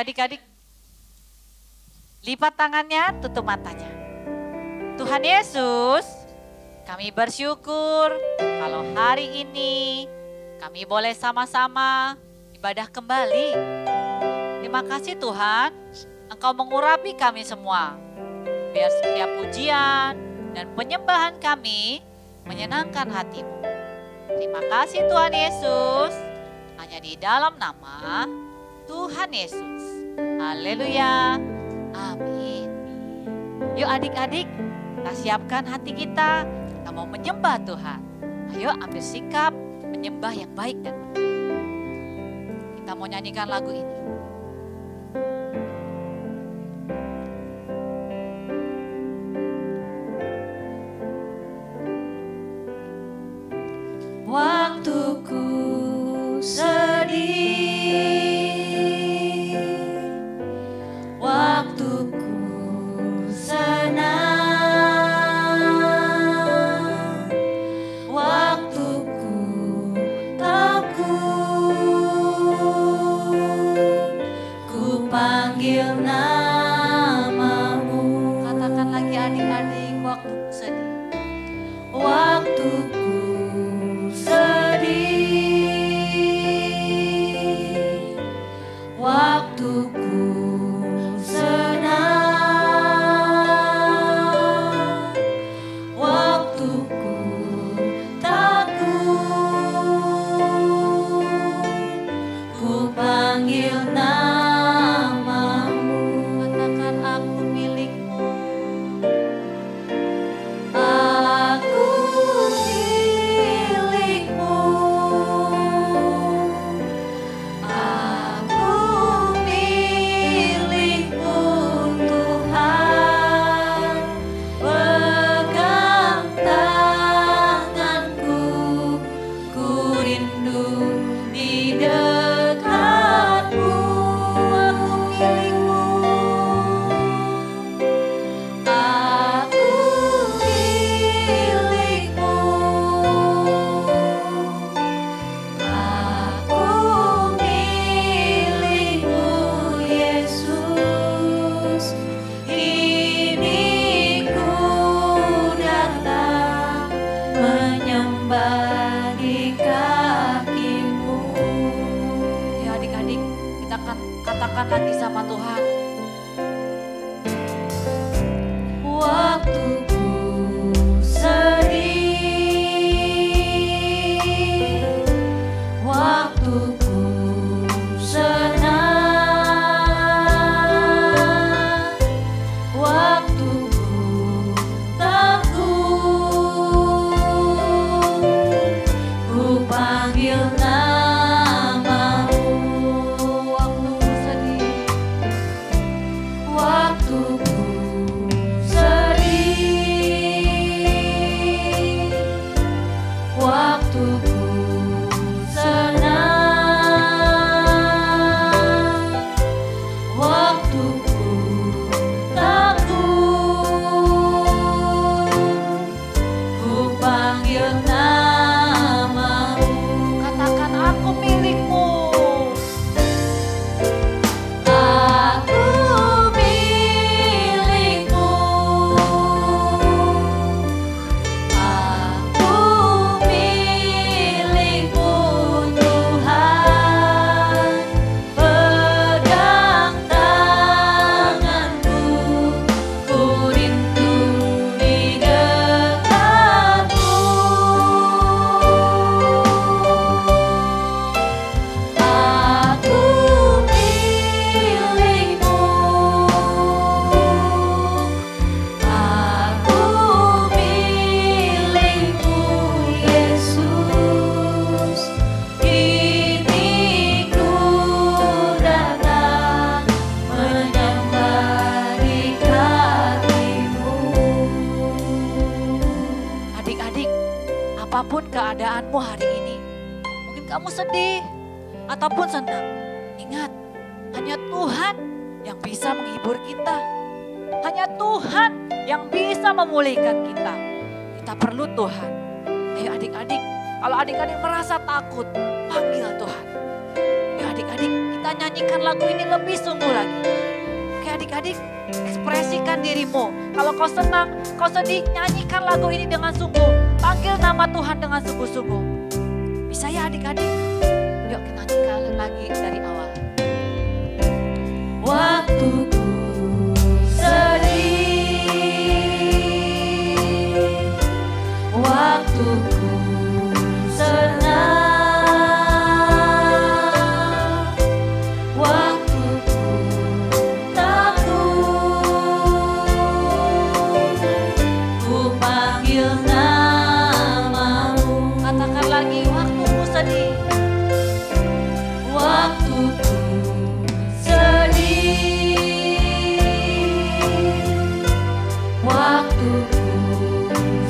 adik-adik, lipat tangannya, tutup matanya. Tuhan Yesus, kami bersyukur kalau hari ini kami boleh sama-sama ibadah kembali. Terima kasih Tuhan, Engkau mengurapi kami semua. Biar setiap pujian dan penyembahan kami menyenangkan hati-Mu. Terima kasih Tuhan Yesus, hanya di dalam nama Tuhan Yesus. Haleluya, amin. Yuk adik-adik, kita siapkan hati kita mau menyembah Tuhan. Ayo ambil sikap menyembah yang baik dan benar. Kita mau nyanyikan lagu ini. Waktuku sedih, waktuku senang, waktuku takut, ku panggil namamu. Katakan lagi adik-adik, waktuku sedih. Waktuku sedih, waktuku senang, waktuku takut, ku panggil namamu. Katakan aku milikmu. Aku milikmu, aku milikmu Tuhan, pegang tanganku, ku rindu di dekatmu. Aku milikmu, aku milikmu, aku milikmu Yesus. Ini ku datang menyembah di kaki-Mu. Ya adik-adik, kita akan katakan lagi sama Tuhan. Waktuku sedih, waktuku senang, waktuku takut, ku panggil namamu. Waktuku sedih, waktuku sedih, waktuku senang, waktuku takut, ku panggil namamu. Katakan aku milikmu. Aku milikmu, aku milikmu Tuhan, pegang tanganku, ku rindu di dekatmu. Aku milikmu, aku milikmu Yesus. Ini ku datang menyembah di kaki-Mu. Adik-adik, apapun keadaanmu hari ini, mungkin kamu sedih ataupun senang. Ingat, hanya Tuhan yang bisa menghibur kita. Hanya Tuhan yang bisa memulihkan kita. Kita perlu Tuhan. Ayo adik-adik, kalau adik-adik merasa takut, panggil Tuhan. Ayo adik-adik, kita nyanyikan lagu ini lebih sungguh lagi. Oke adik-adik, ekspresikan dirimu. Kalau kau senang, kau sedih, nyanyikan lagu ini dengan sungguh. Panggil nama Tuhan dengan sungguh-sungguh. Bisa ya adik-adik? Yuk kita nyanyikan lagi dari awal. Waktuku sedih, waktuku senang, waktuku takut, ku panggil namamu. Katakan lagi, waktuku sedih. Waktuku sedih, waktuku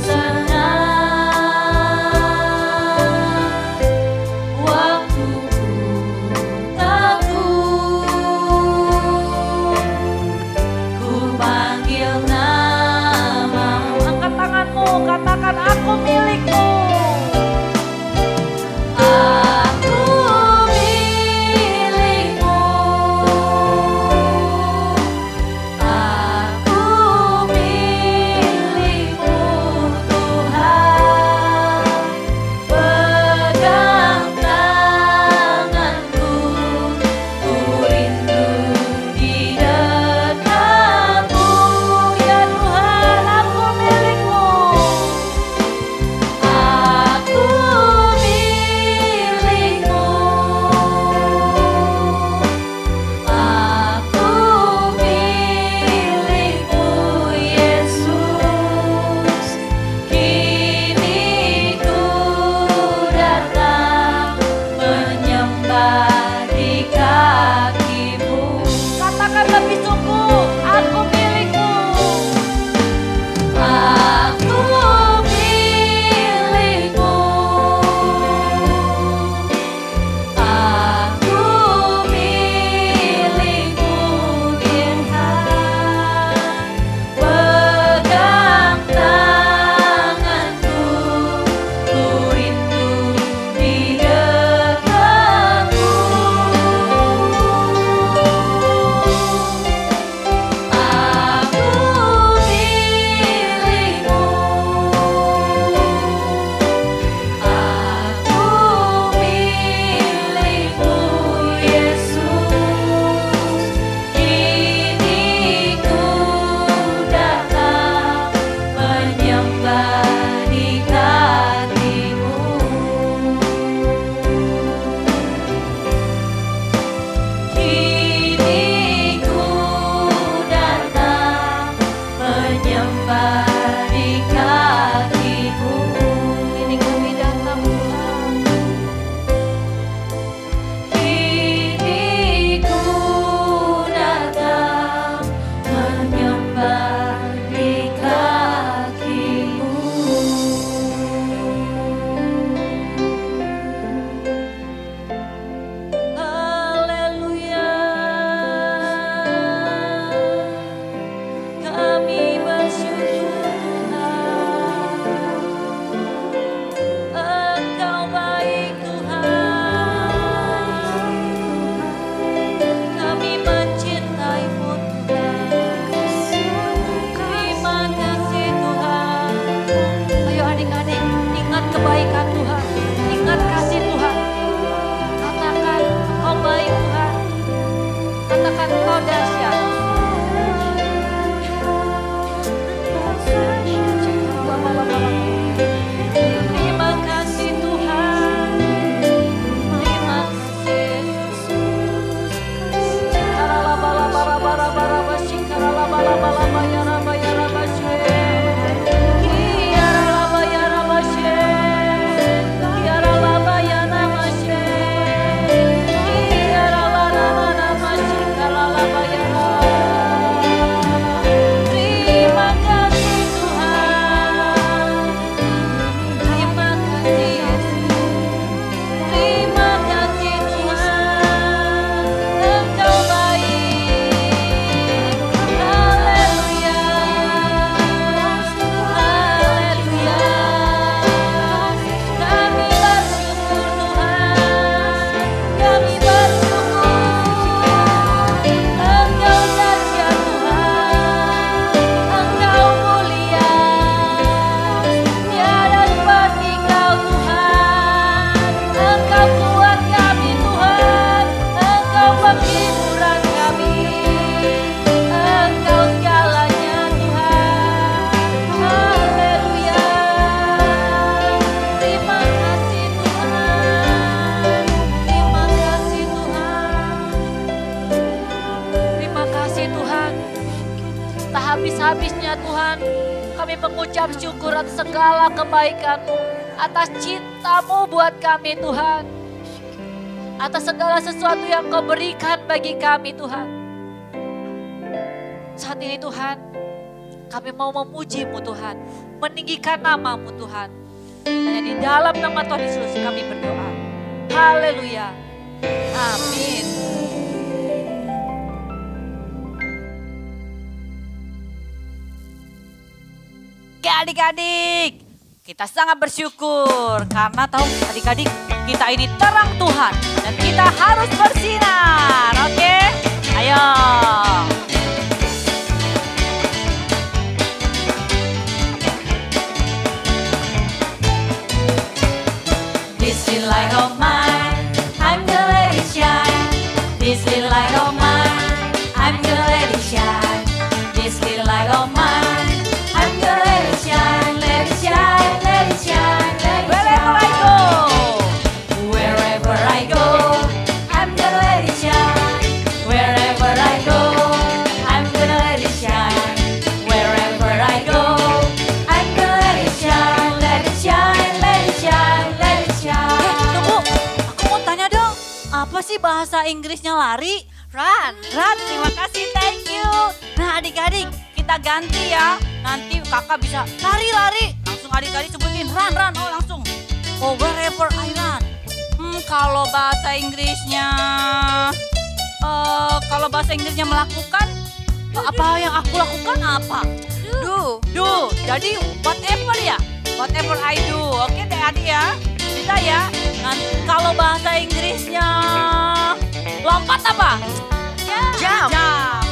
senang, bersyukur atas segala kebaikan-Mu, atas cinta-Mu buat kami Tuhan. Atas segala sesuatu yang Kau berikan bagi kami Tuhan. Saat ini Tuhan, kami mau memuji-Mu Tuhan, meninggikan nama-Mu Tuhan. Hanya di dalam nama Tuhan Yesus kami berdoa. Haleluya. Amin. Oke adik-adik, kita sangat bersyukur karena tahu adik-adik kita ini terang Tuhan dan kita harus bersinar. Oke, ayo. This little light of mine, I'm gonna let it shine. This little light of mine, I'm gonna let it shine. This little light of mine, I'm gonna let it shine, let it shine, let it shine, let it Wherever I shine. go, Wherever I go, I'm gonna let it shine. Wherever I go, I'm gonna let it shine. Wherever I go, I'm gonna let it shine, let it shine, let it shine, let it shine. tunggu, aku mau tanya dong, apa sih bahasa Inggrisnya lari? Run. Run, terima kasih, thank you. Nah adik-adik, kita ganti ya. Nanti kakak bisa lari-lari. Langsung adik-adik sebutin run, run. Oh langsung. Oh wherever I run. Kalau bahasa Inggrisnya, kalau bahasa Inggrisnya melakukan, apa yang aku lakukan apa? Do. Jadi whatever ya. Whatever I do. Oke deh adik ya. Bisa ya. Nanti kalau bahasa Inggrisnya lompat apa? Jump.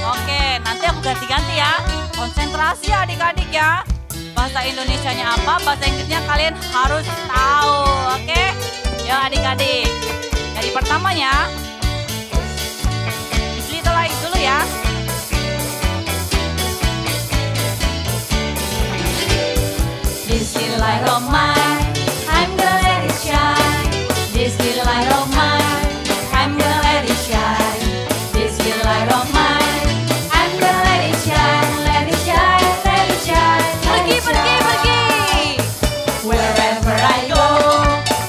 Oke, nanti aku ganti-ganti ya. Konsentrasi adik-adik ya. Bahasa Indonesianya apa, bahasa Inggrisnya kalian harus tahu. Oke? Ya adik-adik. Jadi pertamanya, little light dulu ya. This little light of mine, I'm gonna let it shine. This little light of mine, I'm gonna let it shine. This little light of mine, I'm gonna let it shine, let it shine, let it shine, let Pergi, it pergi, shine. pergi. Wherever I go,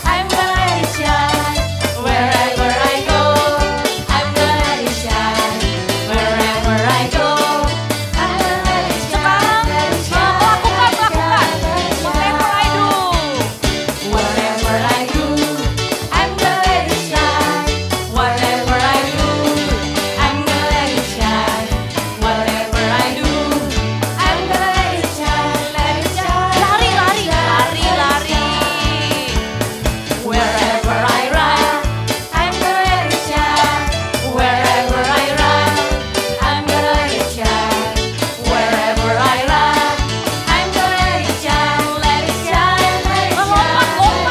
I'm gonna let it shine. Wherever I go, I'm gonna let it shine. Wherever I go, I'm gonna let it shine, let it shine, Melakukan. let it shine. Whatever I do. Whatever I do, I'm gonna let it shine. Whatever I do, I'm gonna let it shine. Whatever I do, I'm gonna let it shine, let it shine. Lari, lari, lari, lari. Wherever I run, I'm gonna let it shine. Wherever I run, I'm gonna let it shine. Wherever I run, I'm gonna let it shine, let it shine, let it shine.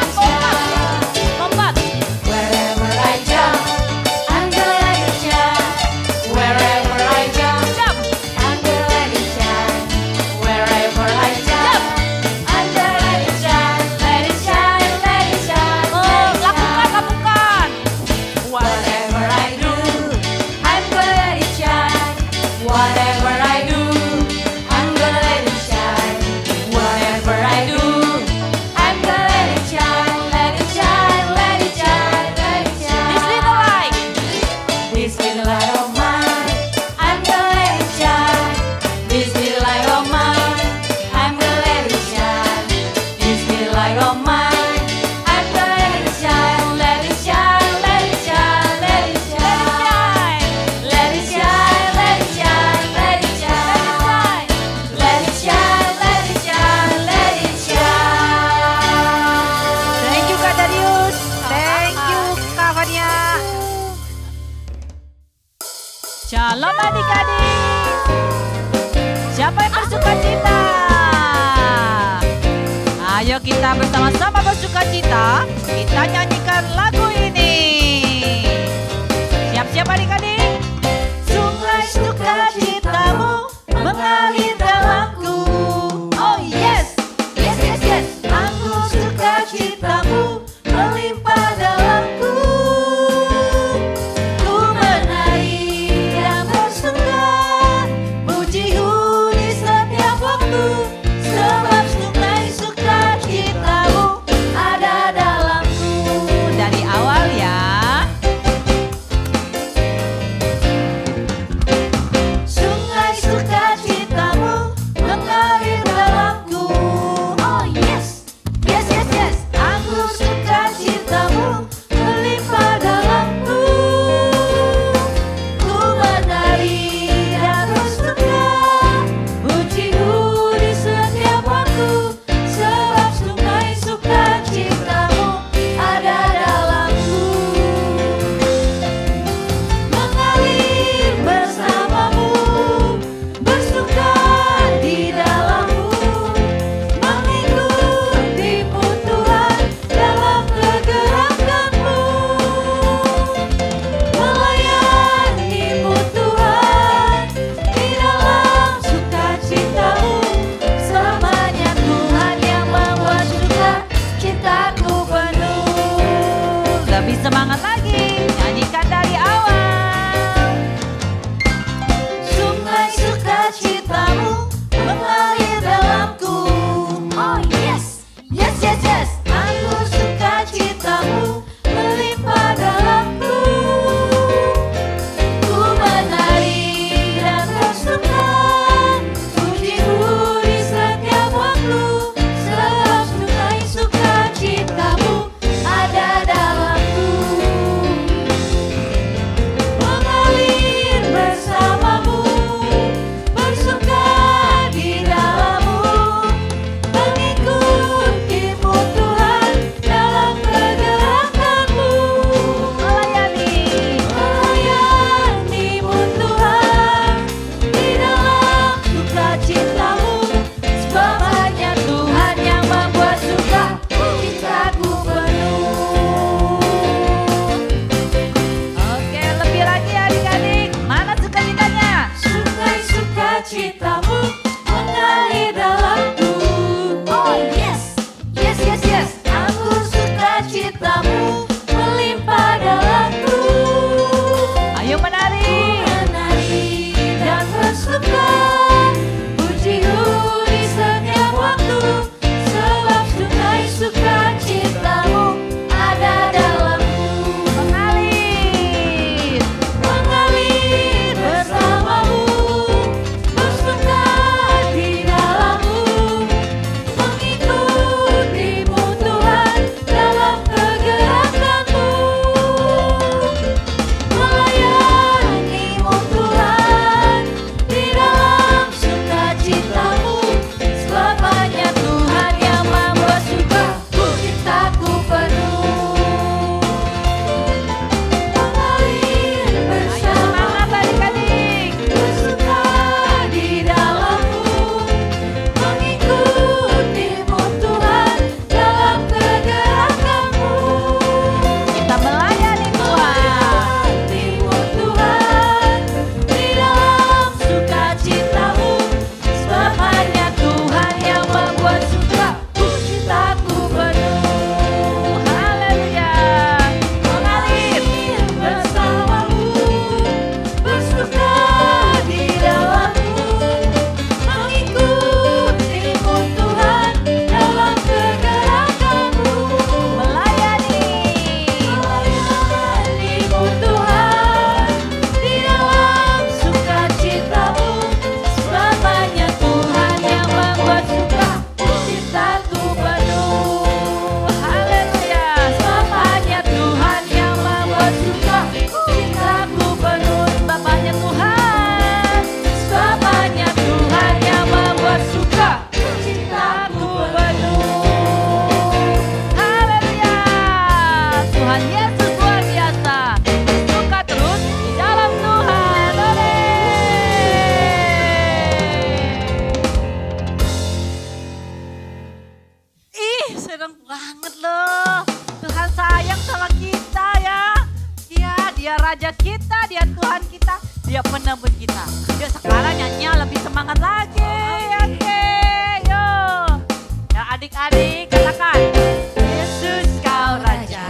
Lompat. Wherever I jump, I'm gonna let it shine. Wherever I jump, Jump. I'm gonna let it shine. Wherever I jump, I'm gonna let it shine, let it shine, let it shine, let it Lakukan. shine. Whatever I do, I'm gonna let it shine. Whatever I do, I'm gonna let it shine. Whatever I do, I'm gonna let it shine, let it shine, let it shine, let it shine. This little light. This little light of mine, I'm gonna let it shine. This little light of mine, I'm gonna let it shine. This little light of mine, I'm gonna let it shine, let it shine, let it shine, let it shine. Let it shine, let it shine, let it shine. Let it shine, let it shine, let it shine. Thank you Kak Darius. Thank you Kak Fania. Shalom adik-adik. Siapa yang bersuka cita? Ayo kita bersama-sama bersuka cita. Kita nyanyikan lagu ini. Siap-siap adik-adik? Sungai sukacitamu mengalir dalamku. Oh yes, yes, yes, yes. Anggur sukacitamu melimpah dalamku. Ku menari dan bersuka, muji di setiap waktu, sebab sungai yes, yes. Aku suka citamu melimpah dalamku. Ku menari dan bersuka, pujimu di setiap waktu. Sebab sungai sukacitamu ada dalamku. Mengalir bersamamu, bersuka di dalammu, mengikutimu Tuhan dalam pergerakanmu. Melayanimu Tuhan di dalam sukacitamu. Sebab hanya Tuhan yang membuat suka cintaku penuh. Oke, lebih lagi adik-adik. Mana sukacitanya? Sungai sukacitamu mengalir dalamku. Oh yes, yes, yes, yes. Aku sukacitamu melimpah dalamku. Ayo menari. Menari dan bersuka, pujimu di setiap waktu. Sebab sungai sukacitamu ada dalamku. Mengalir. Mengalir bersamamu, bersuka di dalammu, mengikutimu Tuhan dalam pergerakanmu. Melayanimu Tuhan di dalam sukacitamu. Sebab hanya Tuhan yang membuat suka cintaku penuh. Mengalir bersamamu, Adik-adik. bersuka di dalammu, mengikutimu Tuhan dalam pergerakanmu. Kita melayani Tuhan. Melayanimu Tuhan di dalam sukacitamu. Sebab hanya Tuhan yang membuat suka cintaku penuh. Haleluya. Mengalir bersamamu, bersuka di dalammu, mengikutimu Tuhan dalam pergerakanmu. Melayanimu Tuhan di dalam sukacitamu. Sebab hanya Tuhan yang membuat suka cintaku penuh. Haleluya. Sebab hanya Tuhan yang membuat suka cintaku penuh. Sebab hanya Tuhan. Sebab hanya Tuhan yang membuat suka cintaku penuh. Haleluya. Tuhan Yesus luar biasa. Suka terus di dalam Tuhan. Oleh. Ih, seneng banget loh. Tuhan sayang sama kita ya. Iya, dia raja kita, dia Tuhan kita, dia penebus kita. Dia sekarang nyanyinya lebih semangat lagi. Oke, yuk. Ya adik-adik katakan. Yesus kau raja,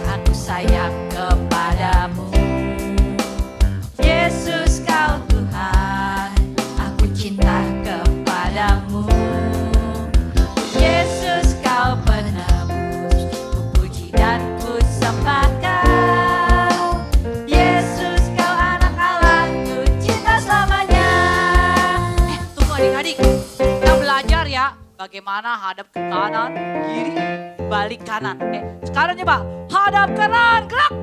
aku sayang kepadamu. Yesus kau Tuhan, aku cinta kepadamu. Yesus kau penebus, ku puji dan ku sembah kau. Yesus kau anak Allah, ku cinta selamanya. Tunggu adik-adik, kita belajar ya bagaimana hadap ke kanan, kiri, balik kanan. Oke, sekarang coba hadap kanan, gerak.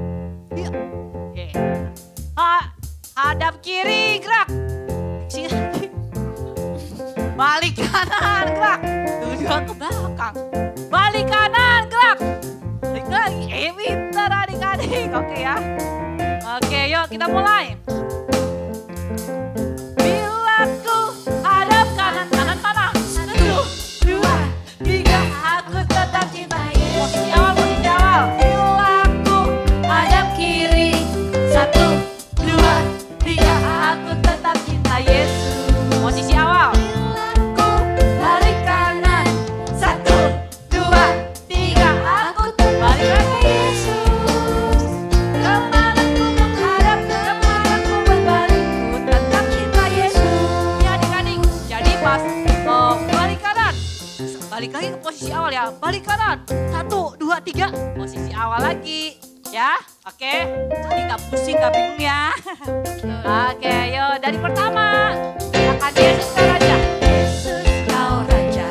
Iya. Oke. Hadap kiri, gerak. Sini lagi. Balik kanan, gerak. Tujuan ke belakang. Balik kanan, gerak. Balik lagi. Pintar adik-adik. Oke ya. Oke, yuk kita mulai. Bila ku hadap kanan, kanan mana? 1, 2, 3, aku tetap cinta Yesus. Posisi awal, posisi awal. Bila ku hadap kiri, 1, 2, 3, aku tetap cinta Yesus. Posisi awal. Ku balik kanan, 1, 2, 3, aku balik lagi Yesus. Kemana ku menghadap, kemana ku balik lagi ke posisi awal ya. Balik kanan. 1, 2, 3. Posisi awal lagi. Ya, oke. Jadi gak pusing, gak bingung ya. Oke, yuk dari pertama. Silakan Yesus kau Raja. Yesus kau Raja,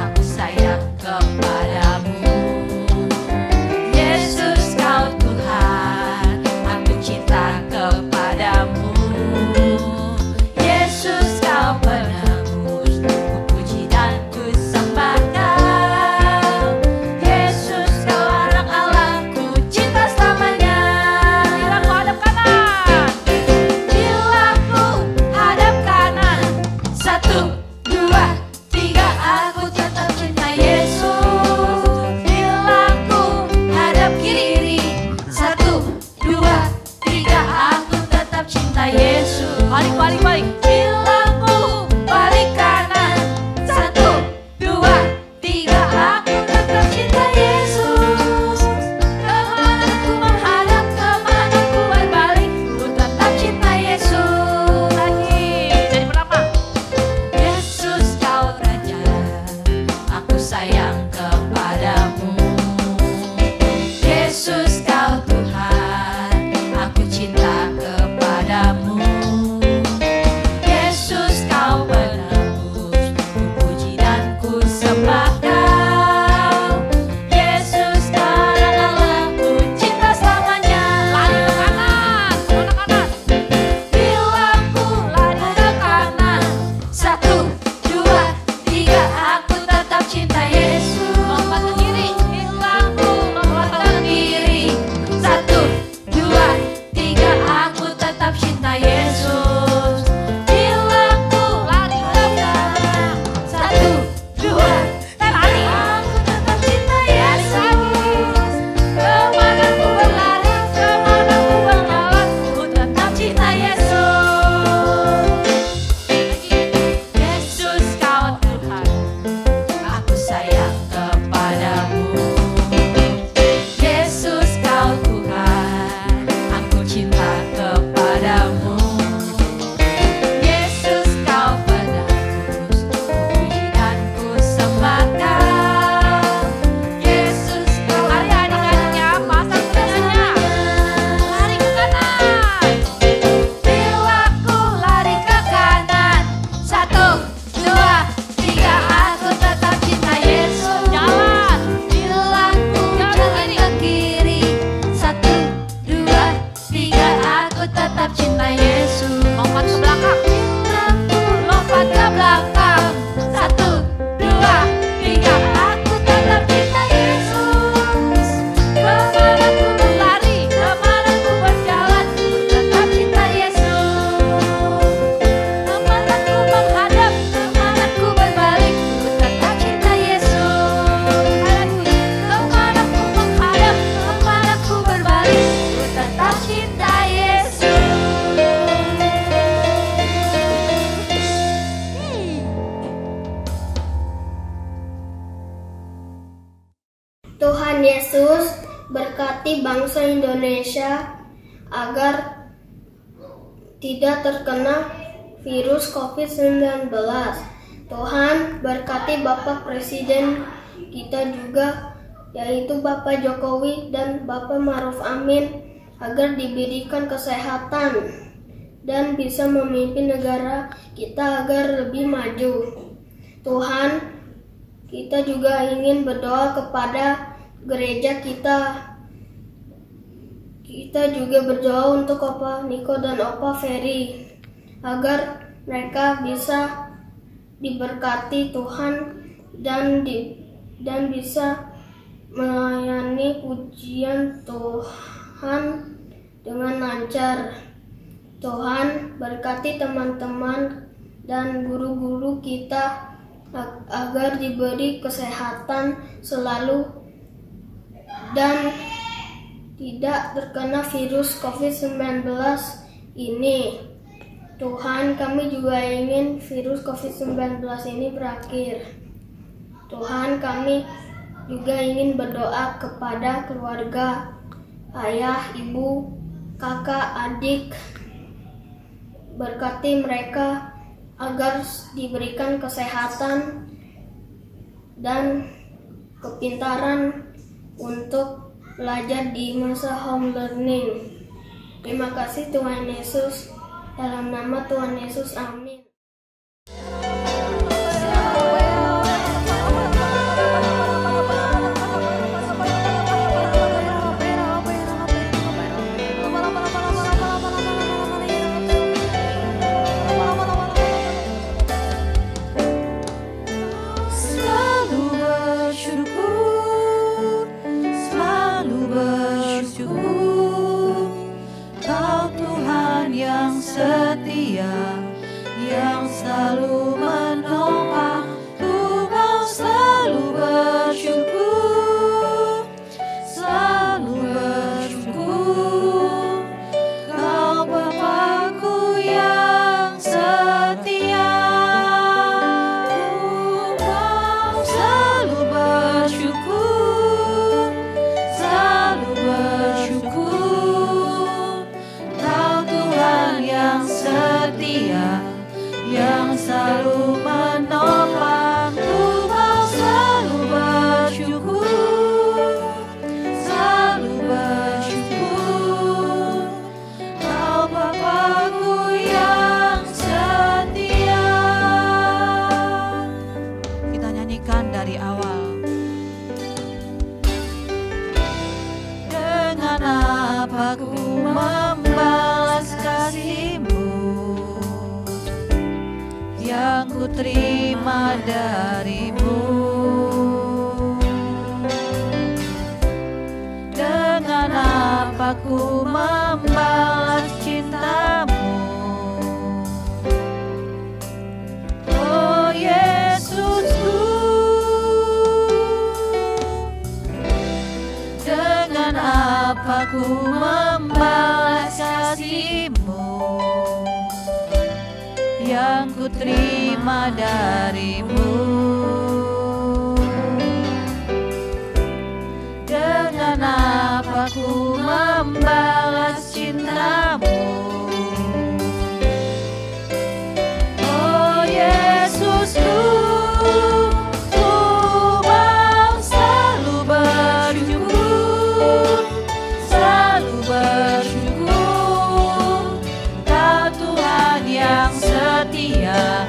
aku sayang kepadamu. Yesus kau Tuhan, aku cinta kepadamu. Yesus kau penebus, ku puji dan ku sembah kau. Yesus kau anak Allah, ku cinta selamanya. Bila ku hadap kanan. Bila ku hadap kanan, 1, 2, 3, aku tetap cinta Yesus. Bila ku hadap kiri, 1, 2, 3, aku tetap cinta Yesus. Balik, balik, balik. Bila ku balik kanan, 1, 2, 3, aku tetap cinta Yesus. Kemana ku menghadap, kemana ku berbalik, ku tetap cinta Yesus. Lagi. Dari pertama. Yesus kau Raja, aku sayang kepadamu. Yesus kau Tuhan, aku cinta kepadamu. Yesus kau penebus, ku puji dan ku sembah kau. Yesus kau anak Allah, ku cinta selamanya. Lari ke kanan. Kemana kanan? Bila ku lari ke kanan, 1, 2, 3, aku tetap cinta Yesus. Lompat ke kiri. Bila ku lompat ke kiri, 1, 2, 3, aku tetap cinta Yesus. Bila ku lari ke kanan, 1, 2, 3, aku tetap cinta Yesus. Kemana ku berlari, kemana ku berjalan, ku tetap cinta Yesus. Yesus kau Tuhan, aku sayang kepadamu. Yesus kau Tuhan, aku cinta kepadamu. Yesus kau penebus, ku puji dan ku sembah kau. Yesus kau Lari adik-adiknya. Pasang telinganya. Lari ke kanan. Bila ku lari ke kanan, 1, 2, 3, aku tetap cinta Yesus. Jalan. Bila ku jalan ke kiri, 1, 2, 3, aku tetap cinta Yesus. Lompat ke belakang. Bila ku lompat ke belakang, 1, 2, 3, aku tetap cinta Yesus. Kemana ku berlari, kemana ku berjalan, ku tetap cinta Yesus. Kemana ku menghadap, kemana ku berbalik, ku tetap cinta Yesus. Kemana ku menghadap, kemana ku berbalik, ku tetap cinta Yesus. Tuhan Yesus berkati bangsa Indonesia agar tidak terkena virus COVID-19. Tuhan berkati Bapak Presiden kita juga, yaitu Bapak Jokowi dan Bapak Maruf Amin, agar diberikan kesehatan dan bisa memimpin negara kita agar lebih maju. Tuhan, kita juga ingin berdoa kepada gereja kita. Kita juga berdoa untuk Opa Niko dan Opa Ferry agar mereka bisa diberkati Tuhan dan bisa melayani pujian Tuhan dengan lancar. Tuhan berkati teman-teman dan guru-guru kita agar diberi kesehatan selalu dan tidak terkena virus COVID-19 ini. Tuhan, kami juga ingin virus COVID-19 ini berakhir. Tuhan, kami juga ingin berdoa kepada keluarga, ayah, ibu, kakak, adik. Berkati mereka agar diberikan kesehatan dan kepintaran untuk belajar di masa home learning. Terima kasih Tuhan Yesus. Dalam nama Tuhan Yesus, amin. Setia yang selalu menopang, ku mau selalu bersyukur, selalu bersyukur. Kau Bapa-Ku yang setia, ku mau selalu bersyukur, selalu bersyukur. Kau Tuhan yang setia, yang selalu menopang, ku mau selalu bersyukur, selalu bersyukur. Kau Bapa-Ku yang setia. Kita nyanyikan dari awal. Dengan apa ku membalas kasih-Mu yang ku terima dari-Mu? Dengan apa ku membalas cinta-Mu? Oh Yesusku, dengan apa ku membalas kasih-Mu yang ku terima dari-Mu? Dengan apa ku membalas cinta-Mu? Oh Yesusku, ku mau selalu bersyukur, selalu bersyukur. Kau Tuhan yang setia,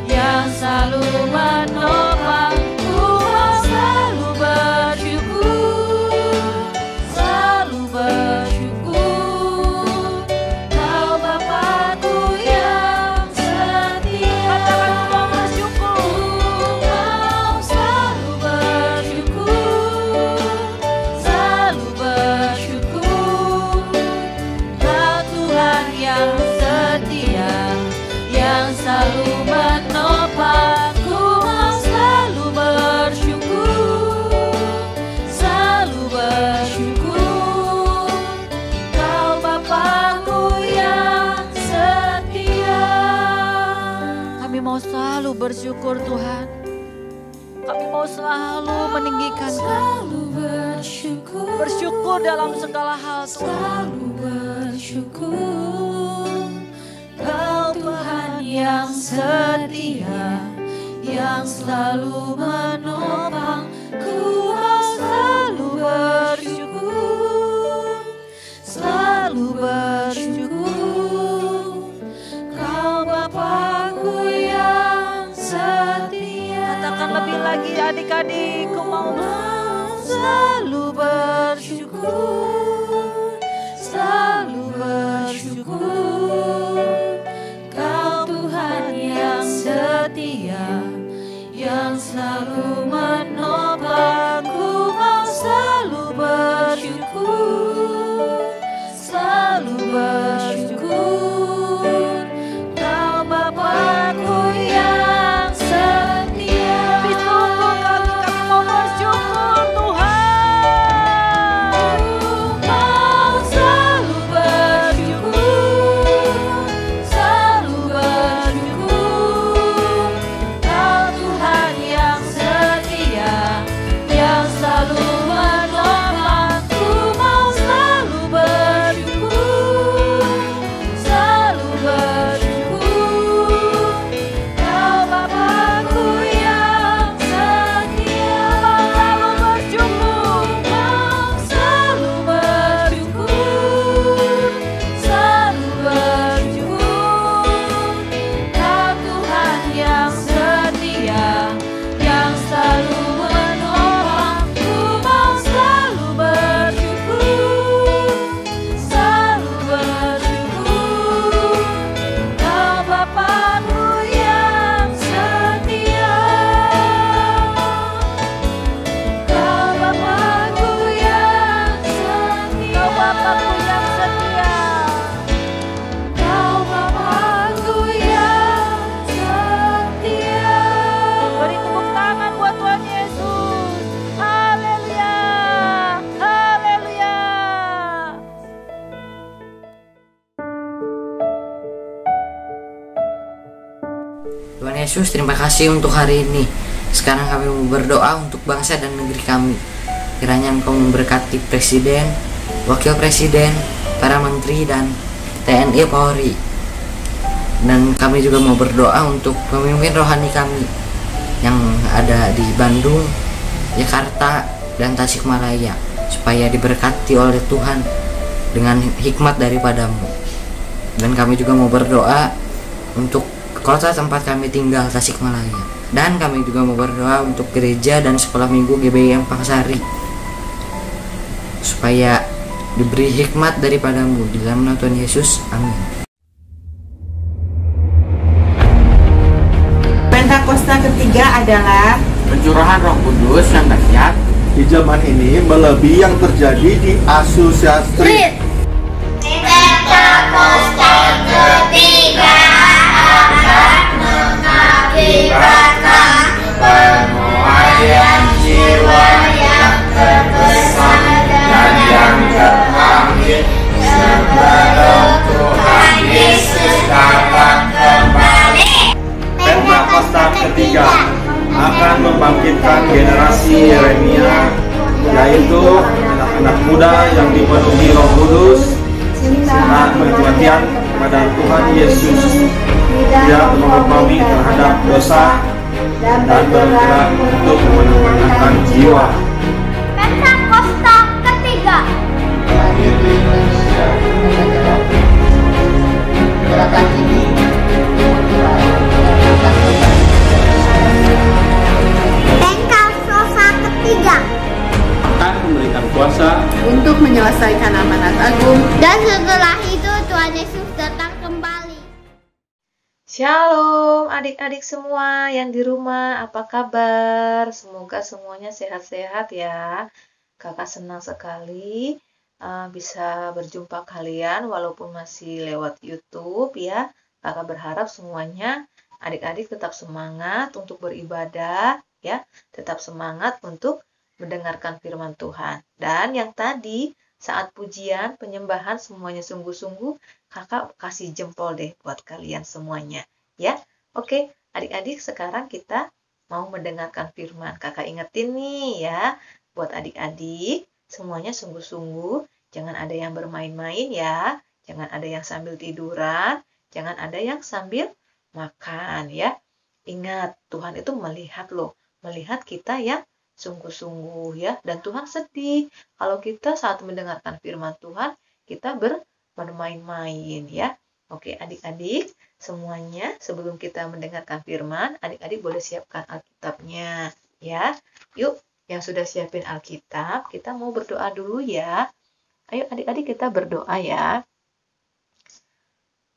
yang selalu menopang, ku mau selalu bersyukur, selalu bersyukur. Kau Bapa-Ku yang setia, ku mau selalu bersyukur, selalu bersyukur. Kau Tuhan yang setia, yang selalu menopang, ku mau selalu bersyukur, selalu bersyukur. Kau Bapa-Ku yang setia. Kami mau selalu bersyukur Tuhan. Kami mau selalu meninggikan selalu bersyukur dalam segala hal Tuhan. Selalu bersyukur. Kau Tuhan yang setia, yang selalu menopang, ku mau selalu bersyukur, selalu bersyukur. Kau Bapa-Ku yang setia. Katakan lebih lagi adik-adik, ku mau selalu bersyukur, selalu bersyukur. Kau Tuhan yang setia, yang selalu menopang, ku mau selalu bersyukur, selalu bersyukur. Kau Bapa-Ku yang setia. Di seluruh kami mau bersyukur Tuhan. Ku mau selalu bersyukur, selalu bersyukur. Kau Tuhan yang setia, Yesus, terima kasih untuk hari ini. Sekarang kami mau berdoa untuk bangsa dan negeri kami. Kiranya Engkau memberkati Presiden, Wakil Presiden, para Menteri, dan TNI Polri. Dan kami juga mau berdoa untuk pemimpin rohani kami yang ada di Bandung, Jakarta, dan Tasikmalaya, supaya diberkati oleh Tuhan dengan hikmat daripadamu. Dan kami juga mau berdoa untuk kota tempat kami tinggal, Tasikmalaya. Dan kami juga mau berdoa untuk gereja dan sekolah minggu GBI Pangsari, supaya diberi hikmat daripadamu. Di dalam nama Tuhan Yesus, amin. Pentakosta ketiga adalah pencurahan Roh Kudus yang dahsyat di zaman ini melebihi yang terjadi di Asusastri. Pentakosta ketiga akan mengakibatkan penuaian jiwa yang terbesar dan yang terakhir sebelum Tuhan Yesus datang kembali. Pentakosta ketiga akan membangkitkan generasi Yeremia, yaitu anak-anak muda yang dipenuhi Roh Kudus, saat perhatian kepada Tuhan Yesus, tidak mengompromi terhadap dosa, dan bergerak untuk memenangkan jiwa. Pentakosta ketiga lahir di Indonesia adalah gerakan ini Pentakosta ketiga Akan memberikan kuasa untuk menyelesaikan amanat agung. dan setelah itu Tuhan Yesus datang kembali. Shalom adik-adik semua yang di rumah, apa kabar? Semoga semuanya sehat-sehat ya. Kakak senang sekali bisa berjumpa kalian walaupun masih lewat YouTube ya. Kakak berharap semuanya adik-adik tetap semangat untuk beribadah ya, tetap semangat untuk mendengarkan firman Tuhan. Dan yang tadi saat pujian, penyembahan semuanya sungguh-sungguh, kakak kasih jempol deh buat kalian semuanya ya. Oke, adik-adik sekarang kita mau mendengarkan firman. Kakak ingetin nih ya, buat adik-adik semuanya sungguh-sungguh, jangan ada yang bermain-main ya, jangan ada yang sambil tiduran, jangan ada yang sambil makan ya. Ingat, Tuhan itu melihat loh, melihat kita yang sungguh-sungguh ya, dan Tuhan sedih kalau kita saat mendengarkan firman Tuhan kita bermain-main ya. Oke adik-adik semuanya, sebelum kita mendengarkan firman, adik-adik boleh siapkan Alkitabnya ya. Yuk, yang sudah siapin Alkitab, kita mau berdoa dulu ya. Ayo adik-adik kita berdoa ya.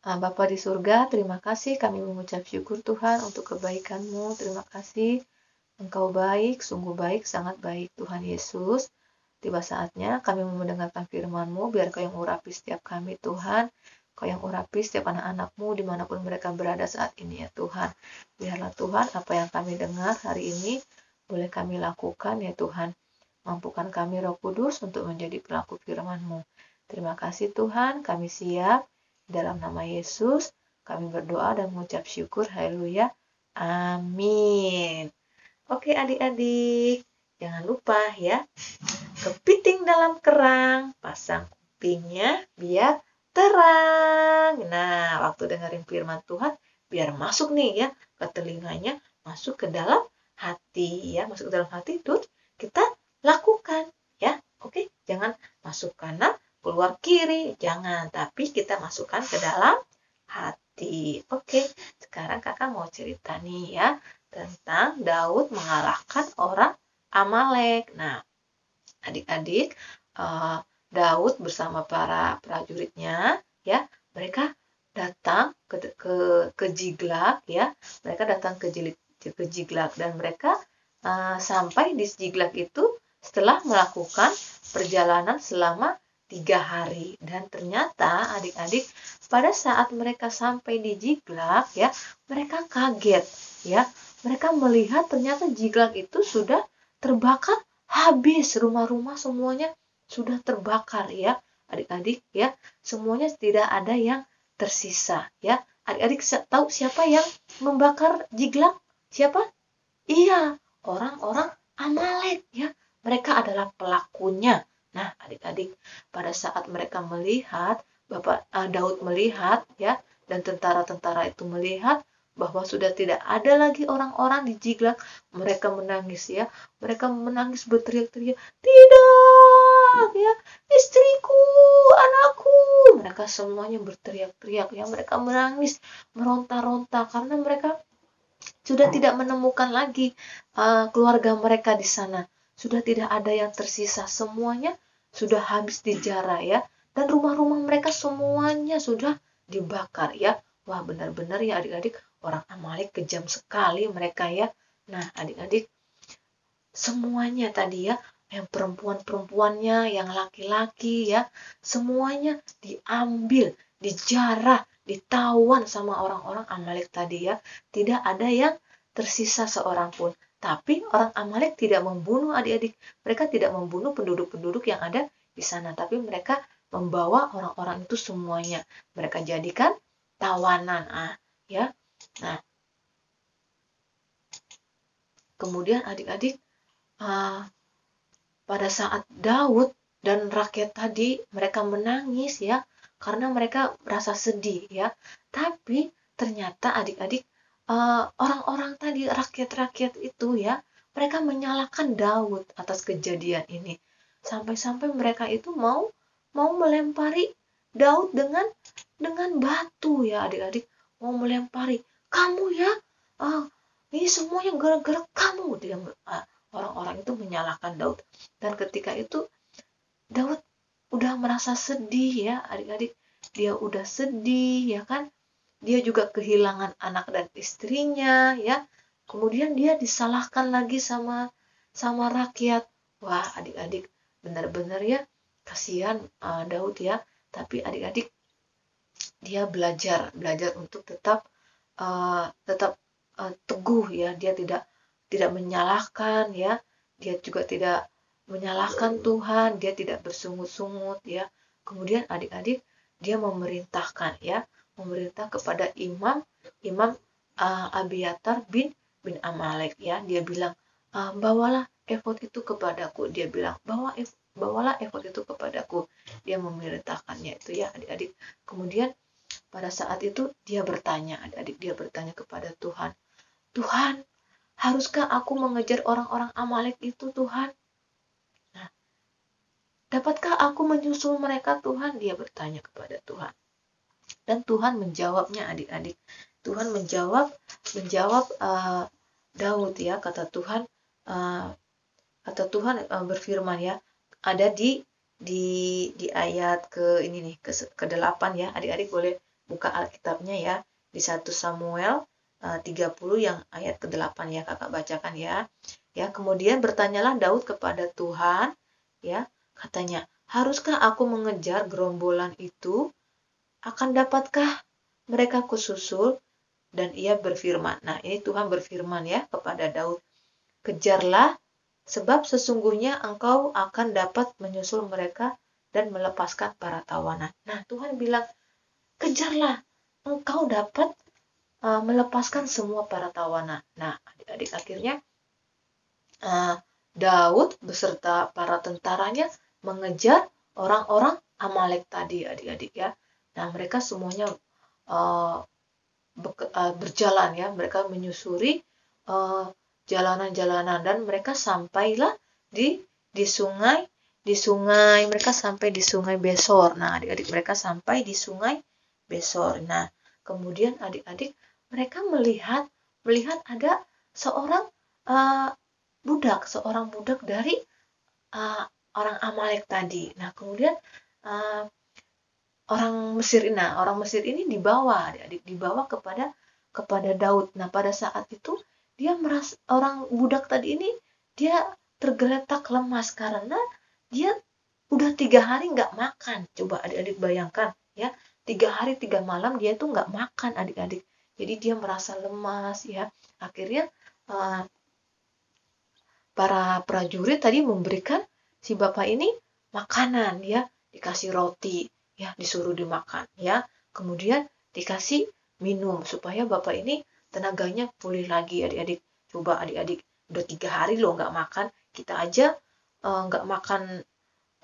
Bapa di surga, terima kasih kami mengucap syukur Tuhan untuk kebaikan-Mu. Terima kasih Engkau baik, sungguh baik, sangat baik Tuhan Yesus. Tiba saatnya kami mau mendengarkan firman-Mu, biar Kau yang urapi setiap kami Tuhan. Kau yang urapi setiap anak-anak-Mu dimanapun mereka berada saat ini ya Tuhan. Biarlah Tuhan apa yang kami dengar hari ini boleh kami lakukan ya Tuhan. Mampukan kami Roh Kudus untuk menjadi pelaku firman-Mu. Terima kasih Tuhan, kami siap. Dalam nama Yesus kami berdoa dan mengucap syukur. Haleluya. Amin. Oke adik-adik, jangan lupa ya, kepiting dalam kerang, pasang kupingnya biar terang. Nah, waktu dengerin firman Tuhan, biar masuk nih ya ke telinganya, masuk ke dalam hati ya, masuk ke dalam hati itu kita lakukan ya. Oke, jangan masuk kanan, keluar kiri, jangan, tapi kita masukkan ke dalam hati. Oke, sekarang kakak mau cerita nih ya tentang Daud mengalahkan orang Amalek. Nah, adik-adik, Daud bersama para prajuritnya ya, mereka datang ke Ziklag ya, mereka datang ke Ziklag dan mereka sampai di Ziklag itu setelah melakukan perjalanan selama 3 hari. Dan ternyata adik-adik pada saat mereka sampai di Ziklag ya, mereka kaget ya, mereka melihat ternyata Ziklag itu sudah terbakar habis, rumah-rumah semuanya sudah terbakar ya adik-adik ya, semuanya tidak ada yang tersisa ya. Adik-adik tahu siapa yang membakar Ziklag? Siapa? Iya, orang-orang Amalek ya. Mereka adalah pelakunya. Nah, adik-adik, pada saat mereka melihat, Daud melihat ya, dan tentara-tentara itu melihat bahwa sudah tidak ada lagi orang-orang di Ziklag, mereka menangis ya. Mereka menangis berteriak-teriak, "Tidak, ya, istriku, anakku." Mereka semuanya berteriak-teriak ya. Mereka menangis, meronta-ronta karena mereka sudah tidak menemukan lagi keluarga mereka di sana. Sudah tidak ada yang tersisa, semuanya sudah habis dijara ya. Dan rumah-rumah mereka semuanya sudah dibakar ya. Wah, benar-benar ya adik-adik, orang Amalek kejam sekali mereka ya. Nah, adik-adik, semuanya tadi ya, yang perempuan-perempuannya, yang laki-laki ya, semuanya diambil, dijarah, ditawan sama orang-orang Amalek tadi ya. Tidak ada yang tersisa seorang pun. Tapi orang Amalek tidak membunuh adik-adik. Mereka tidak membunuh penduduk-penduduk yang ada di sana. Tapi mereka membawa orang-orang itu semuanya. Mereka jadikan tawanan. Ya. Nah, kemudian adik-adik, pada saat Daud dan rakyat tadi, mereka menangis ya. Karena mereka merasa sedih ya. Tapi ternyata adik-adik, orang-orang tadi, rakyat-rakyat itu ya, mereka menyalahkan Daud atas kejadian ini. Sampai-sampai mereka itu mau melempari Daud dengan batu ya adik-adik. Mau melempari, "Kamu ya, ini semuanya gara-gara kamu." Orang-orang itu menyalahkan Daud. Dan ketika itu Daud udah merasa sedih ya adik-adik. Dia udah sedih ya kan. Dia juga kehilangan anak dan istrinya ya. Kemudian dia disalahkan lagi sama rakyat. Wah, adik-adik, benar-benar ya kasihan Daud ya. Tapi adik-adik, dia belajar untuk tetap teguh ya. Dia tidak menyalahkan ya. Dia juga tidak menyalahkan Tuhan. Dia tidak bersungut-sungut ya. Kemudian adik-adik, dia memerintah kepada imam Abiatar bin Amalek ya. Dia bilang, "Bawalah efod itu kepadaku." Dia bilang, bawalah efod itu kepadaku. Dia memerintahkannya itu ya adik-adik. Kemudian pada saat itu dia bertanya kepada Tuhan, "Tuhan, haruskah aku mengejar orang-orang Amalek itu, Tuhan? Nah, dapatkah aku menyusul mereka, Tuhan?" Dia bertanya kepada Tuhan. Dan Tuhan menjawabnya adik-adik. Tuhan menjawab Daud ya. Kata Tuhan berfirman ya. Ada di ayat ke-8 ya. Adik-adik boleh buka Alkitabnya ya. Di 1 Samuel 30 yang ayat ke-8 ya. Kakak bacakan ya. Ya, kemudian bertanyalah Daud kepada Tuhan ya. Katanya, "Haruskah aku mengejar gerombolan itu? Akan dapatkah mereka kususul?" Dan ia berfirman. Nah, ini Tuhan berfirman ya kepada Daud. "Kejarlah, sebab sesungguhnya engkau akan dapat menyusul mereka dan melepaskan para tawanan." Nah, Tuhan bilang, kejarlah, engkau dapat melepaskan semua para tawanan. Nah, adik-adik, akhirnya Daud beserta para tentaranya mengejar orang-orang Amalek tadi, adik-adik ya. Nah, mereka semuanya berjalan ya. Mereka menyusuri jalanan-jalanan dan mereka sampailah di sungai. Mereka sampai di sungai Besor. Nah, adik-adik, mereka sampai di sungai Besor. Nah, kemudian adik-adik, mereka melihat ada seorang budak dari orang Amalek tadi. Nah, kemudian orang Mesir ini dibawa kepada Daud. Nah, pada saat itu dia merasa, orang budak tadi ini dia tergeletak lemas karena dia udah 3 hari nggak makan. Coba adik-adik bayangkan ya, 3 hari 3 malam dia tuh nggak makan adik-adik. Jadi dia merasa lemas ya. Akhirnya para prajurit tadi memberikan si bapak ini makanan ya, dikasih roti ya, disuruh dimakan ya. Kemudian dikasih minum supaya bapak ini tenaganya pulih lagi adik-adik. Coba adik-adik udah 3 hari loh nggak makan, kita aja nggak makan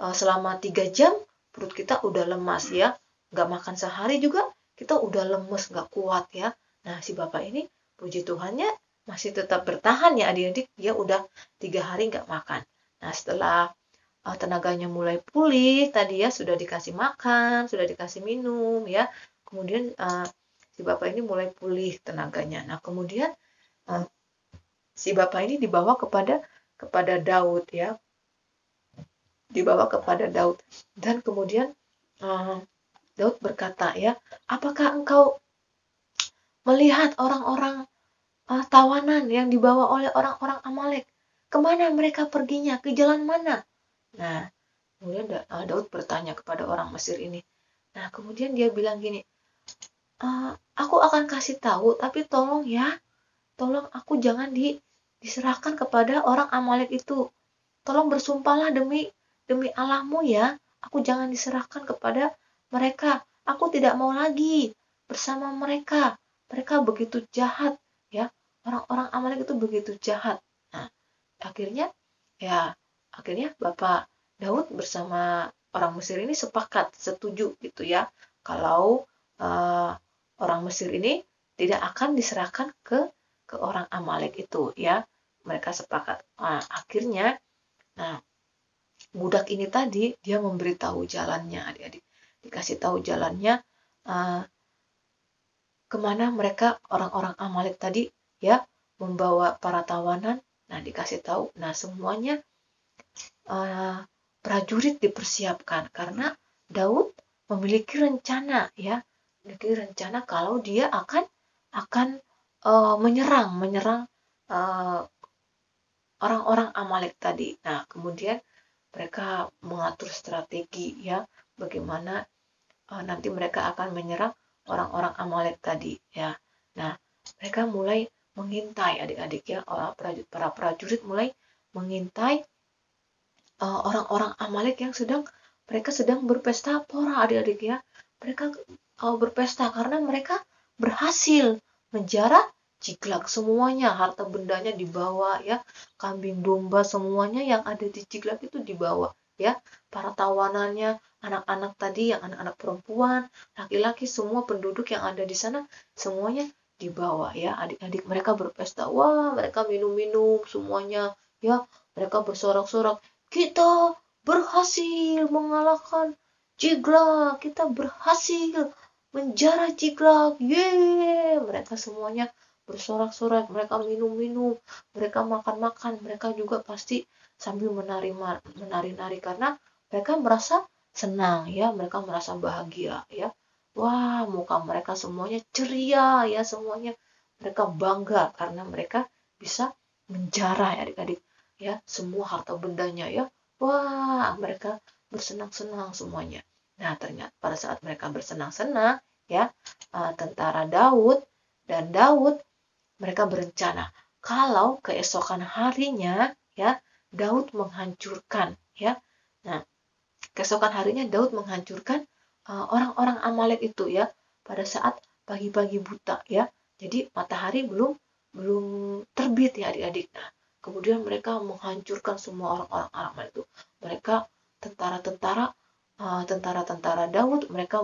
selama 3 jam perut kita udah lemas ya, nggak makan sehari juga kita udah lemes nggak kuat ya. Nah si bapak ini puji Tuhannya masih tetap bertahan ya adik-adik, dia udah 3 hari nggak makan. Nah setelah tenaganya mulai pulih tadi ya, sudah dikasih makan, sudah dikasih minum ya, kemudian si bapak ini mulai pulih tenaganya. Nah kemudian si bapak ini dibawa kepada Daud ya, dibawa kepada Daud, dan kemudian Daud berkata ya, apakah engkau melihat orang-orang tawanan yang dibawa oleh orang-orang Amalek? Kemana mereka perginya? Ke jalan mana? Nah, kemudian Daud bertanya kepada orang Mesir ini. Nah, kemudian dia bilang gini, aku akan kasih tahu, tapi tolong ya, tolong aku jangan diserahkan kepada orang Amalek itu. Tolong bersumpahlah demi Allahmu ya, aku jangan diserahkan kepada mereka. Aku tidak mau lagi bersama mereka. Mereka begitu jahat ya, orang-orang Amalek itu begitu jahat. Nah, akhirnya Bapak Daud bersama orang Mesir ini setuju gitu ya, kalau orang Mesir ini tidak akan diserahkan ke orang Amalek itu ya. Mereka sepakat. Nah, akhirnya budak ini tadi dia memberitahu jalannya adik-adik, dikasih tahu jalannya kemana mereka orang-orang Amalek tadi ya membawa para tawanan. Nah dikasih tahu. Nah semuanya prajurit dipersiapkan karena Daud memiliki rencana ya, memiliki rencana kalau dia akan menyerang orang-orang Amalek tadi. Nah kemudian mereka mengatur strategi ya, bagaimana nanti mereka akan menyerang orang-orang Amalek tadi ya. Nah mereka mulai mengintai adik-adik ya, para prajurit mulai mengintai orang-orang Amalek yang sedang berpesta pora adik-adik ya. Mereka berpesta karena mereka berhasil menjarah Ciklag, semuanya harta bendanya dibawa ya, kambing domba semuanya yang ada di Ciklag itu dibawa ya, para tawanannya, anak-anak tadi yang anak-anak perempuan, laki-laki, semua penduduk yang ada di sana semuanya dibawa ya adik-adik. Mereka berpesta, wah mereka minum-minum semuanya ya, mereka bersorak-sorak, kita berhasil mengalahkan Ciklag, kita berhasil menjarah Ciklag, yeay. Mereka semuanya bersorak-sorak, mereka minum-minum, mereka makan-makan, mereka juga pasti sambil menari-nari karena mereka merasa senang ya, mereka merasa bahagia ya. Wah, muka mereka semuanya ceria ya, semuanya mereka bangga karena mereka bisa menjarah ya adik-adik ya, semua harta bendanya ya. Wah, mereka bersenang-senang semuanya. Nah, ternyata pada saat mereka bersenang-senang ya, tentara Daud mereka berencana kalau keesokan harinya ya Daud menghancurkan ya. Nah, keesokan harinya Daud menghancurkan orang-orang Amalek itu ya pada saat pagi-pagi buta ya. Jadi matahari belum terbit ya adik-adik. Nah, kemudian mereka menghancurkan semua orang-orang Amalek itu. Mereka tentara Daud, mereka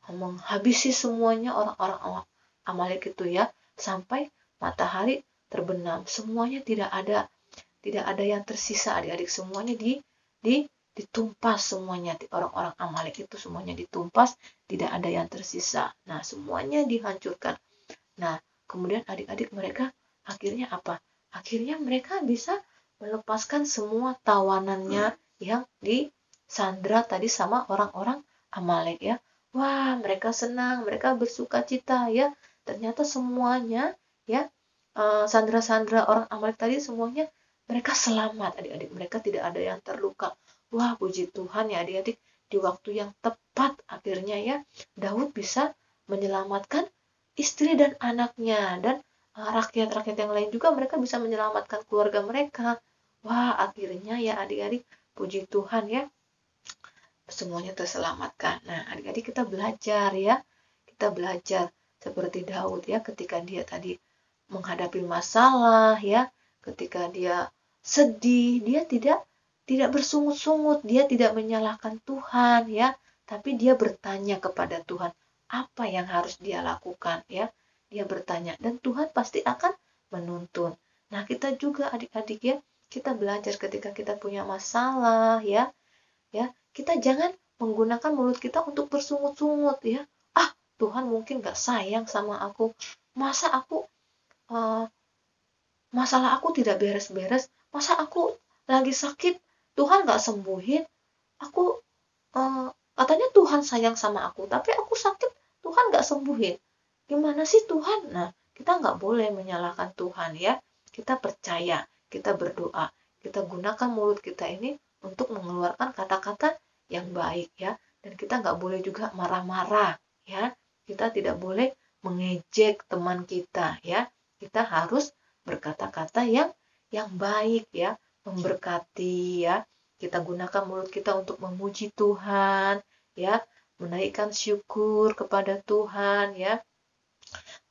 menghabisi semuanya orang-orang Amalek itu ya, sampai matahari terbenam. Semuanya tidak ada yang tersisa adik-adik, semuanya ditumpas semuanya, orang-orang Amalek itu semuanya ditumpas, tidak ada yang tersisa. Nah, semuanya dihancurkan. Nah, kemudian adik-adik mereka akhirnya apa? Akhirnya mereka bisa melepaskan semua tawanannya yang disandra tadi sama orang-orang Amalek ya. Wah, mereka senang, mereka bersukacita ya. Ternyata semuanya ya, sandra-sandra orang Amalek tadi semuanya mereka selamat adik-adik, mereka tidak ada yang terluka. Wah, puji Tuhan ya adik-adik, di waktu yang tepat akhirnya ya Daud bisa menyelamatkan istri dan anaknya, dan rakyat-rakyat yang lain juga mereka bisa menyelamatkan keluarga mereka. Wah, akhirnya ya adik-adik, puji Tuhan ya, semuanya terselamatkan. Nah, adik-adik kita belajar ya, kita belajar seperti Daud ya, ketika dia tadi menghadapi masalah ya, ketika dia sedih, dia tidak bersungut-sungut, dia tidak menyalahkan Tuhan ya, tapi dia bertanya kepada Tuhan apa yang harus dia lakukan ya. Dia bertanya dan Tuhan pasti akan menuntun. Nah, kita juga adik-adik ya, kita belajar ketika kita punya masalah ya, kita jangan menggunakan mulut kita untuk bersungut-sungut ya. Tuhan mungkin gak sayang sama aku. Masa aku masalah aku tidak beres-beres? Masa aku lagi sakit Tuhan gak sembuhin? Aku katanya Tuhan sayang sama aku, tapi aku sakit Tuhan gak sembuhin. Gimana sih Tuhan? Nah, kita gak boleh menyalahkan Tuhan ya. Kita percaya, kita berdoa, kita gunakan mulut kita ini untuk mengeluarkan kata-kata yang baik ya. Dan kita gak boleh juga marah-marah ya. Kita tidak boleh mengejek teman kita ya. Kita harus berkata-kata yang baik ya, memberkati ya. Kita gunakan mulut kita untuk memuji Tuhan ya, menaikkan syukur kepada Tuhan ya.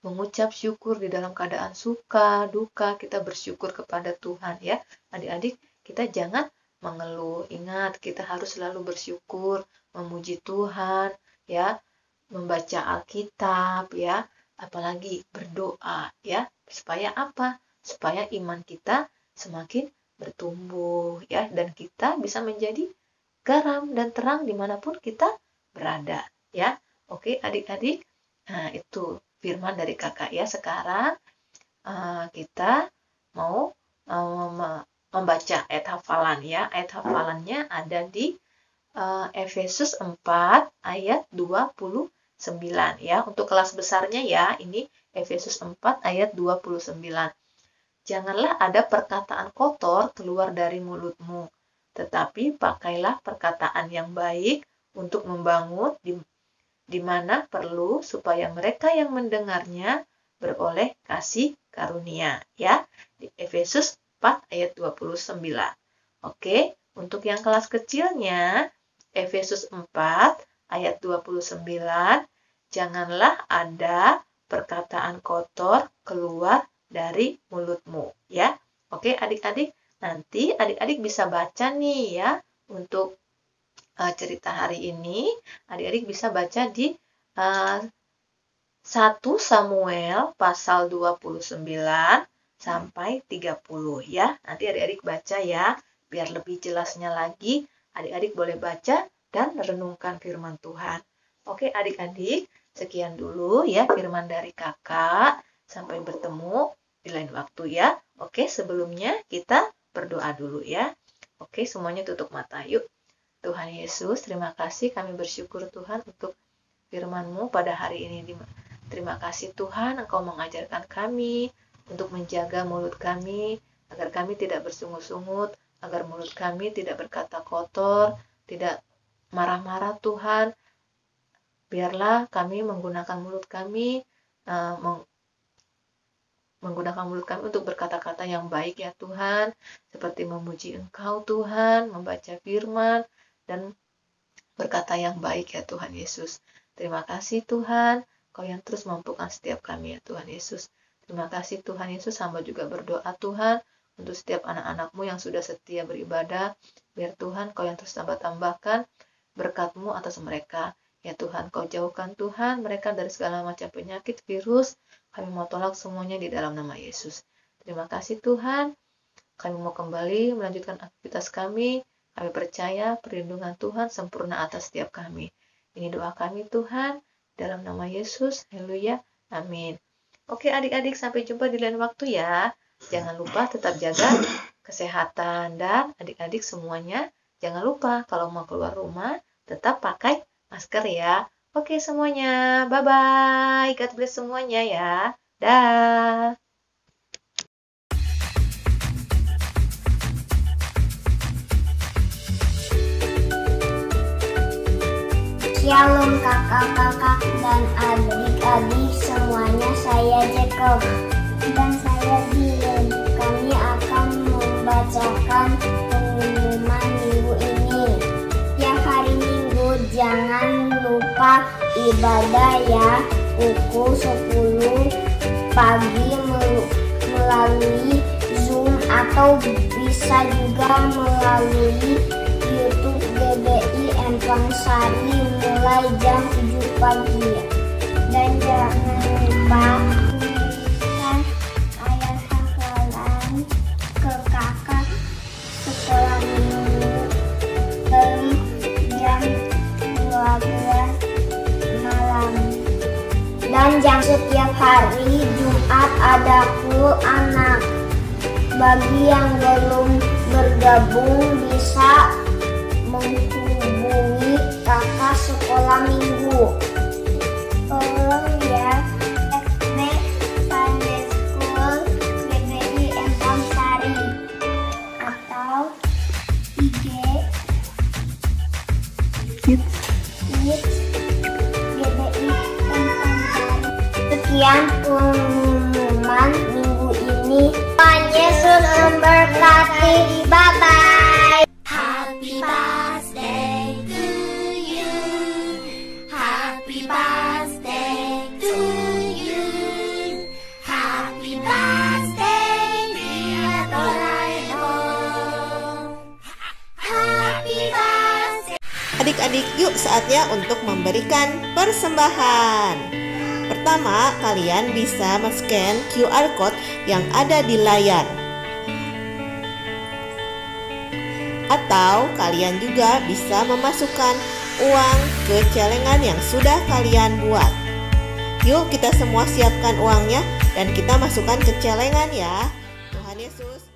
Mengucap syukur di dalam keadaan suka, duka, kita bersyukur kepada Tuhan ya. Adik-adik, kita jangan mengeluh. Ingat, kita harus selalu bersyukur, memuji Tuhan ya. Membaca Alkitab ya, apalagi berdoa ya, supaya apa? Supaya iman kita semakin bertumbuh ya, dan kita bisa menjadi garam dan terang dimanapun kita berada ya. Oke adik-adik, nah itu firman dari kakak ya. Sekarang kita mau membaca ayat hafalan ya. Ayat hafalannya ada di Efesus 4 ayat 29 ya. Untuk kelas besarnya ya, ini Efesus 4 ayat 29. Janganlah ada perkataan kotor keluar dari mulutmu, tetapi pakailah perkataan yang baik untuk membangun di mana perlu, supaya mereka yang mendengarnya beroleh kasih karunia ya. Di Efesus 4 ayat 29. Oke, untuk yang kelas kecilnya Efesus 4 ayat 29, janganlah ada perkataan kotor keluar dari mulutmu ya. Oke adik-adik, nanti adik-adik bisa baca nih ya. Untuk cerita hari ini adik-adik bisa baca di 1 Samuel pasal 29 sampai 30 ya. Nanti adik-adik baca ya, biar lebih jelasnya lagi. Adik-adik boleh baca dan renungkan firman Tuhan. Oke adik-adik, sekian dulu ya firman dari kakak. Sampai bertemu di lain waktu ya. Oke, sebelumnya kita berdoa dulu ya. Oke, semuanya tutup mata yuk. Tuhan Yesus, terima kasih, kami bersyukur Tuhan untuk firman-Mu pada hari ini. Terima kasih Tuhan, Engkau mengajarkan kami untuk menjaga mulut kami, agar kami tidak bersungut-sungut, agar mulut kami tidak berkata kotor, tidak marah-marah Tuhan. Biarlah kami menggunakan mulut kami, untuk berkata-kata yang baik ya Tuhan, seperti memuji Engkau Tuhan, membaca firman, dan berkata yang baik ya Tuhan Yesus. Terima kasih Tuhan, Kau yang terus mampukan setiap kami ya Tuhan Yesus. Terima kasih Tuhan Yesus, hamba juga berdoa Tuhan, untuk setiap anak-anak-Mu yang sudah setia beribadah, biar Tuhan Kau yang terus tambah-tambahkan berkat-Mu atas mereka. Ya Tuhan, Kau jauhkan Tuhan mereka dari segala macam penyakit, virus. Kami mau tolak semuanya di dalam nama Yesus. Terima kasih Tuhan. Kami mau kembali melanjutkan aktivitas kami. Kami percaya perlindungan Tuhan sempurna atas setiap kami. Ini doa kami Tuhan, dalam nama Yesus. Haleluya. Amin. Oke adik-adik, sampai jumpa di lain waktu ya. Jangan lupa tetap jaga kesehatan, dan adik-adik semuanya jangan lupa kalau mau keluar rumah tetap pakai masker ya. Oke semuanya, bye-bye. God bless semuanya ya. Dah. Shalom kakak-kakak dan adik-adik semuanya, saya Jacob dan saya Dylan. Kami akan membacakan pengumuman minggu ini. Tiap hari Minggu jangan lupa ibadah ya. pukul 10 pagi melalui Zoom atau bisa juga melalui YouTube GBI Empang Sari mulai jam 7 pagi. Dan jangan lupa tuliskan ayat hafalan ke kakak sekolah minggu jam 12 malam. Dan jam setiap hari Jumat ada full anak. Bagi yang belum bergabung bisa menghubungi kakak sekolah minggu. Tolong ya, FB Sunday School GBI Empang Sari atau IG Kids GBI Empang Sari. Sekian pengumuman minggu ini. Tuhan Yesus memberkati. Bye-bye. Happy birthday to you. Happy birthday to you. Happy birthday dear Doraemon. Happy birthday. Adik-adik, yuk saatnya untuk memberikan persembahan. Pertama, kalian bisa men-scan QR code yang ada di layar. Atau kalian juga bisa memasukkan uang ke celengan yang sudah kalian buat. Yuk kita semua siapkan uangnya dan kita masukkan ke celengan ya. Tuhan Yesus